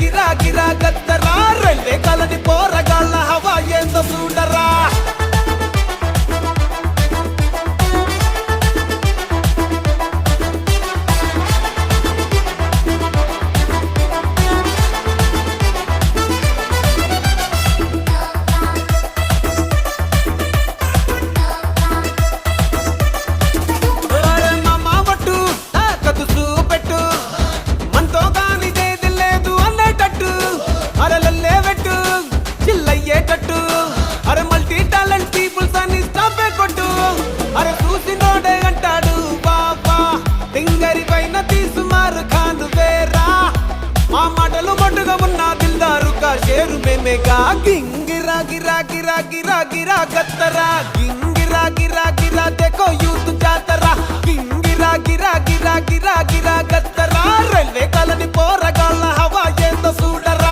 గిరా గిరా గత్తరా రైల్వే కాలని పోరగాళ్ళ హవా ఏందో చూడరా అరే మల్టీ టాలెంట్ పీపుల్స్ అని స్టాపే కొట్టు అరే చూసినోడే అంటాడు బాబా టింగరి పైన తీసుమారు ఖాను వేరా మా మాటలు మొట్టుగా ఉన్న దిల్దారు కా షేరు మేమేగా గింగిరా గిరా గిరా గిరా గిరా గత్తరా గింగిరా గిరా గిరా देखो యూత్ జాతరా గింగిరా గిరా గిరా గిరా గిరా గత్తరా రైల్వే